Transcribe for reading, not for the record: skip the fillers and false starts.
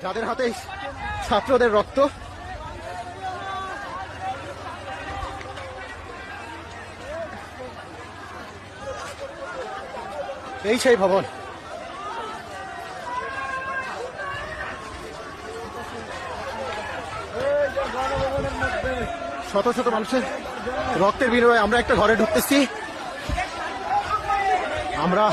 যাদের হাতে ছাত্রদের রক্ত, এই সেই ভবন। শত শত মানুষের রক্তের বিনিময়ে আমরা একটা ঘরে ঢুকতেছি। আমরা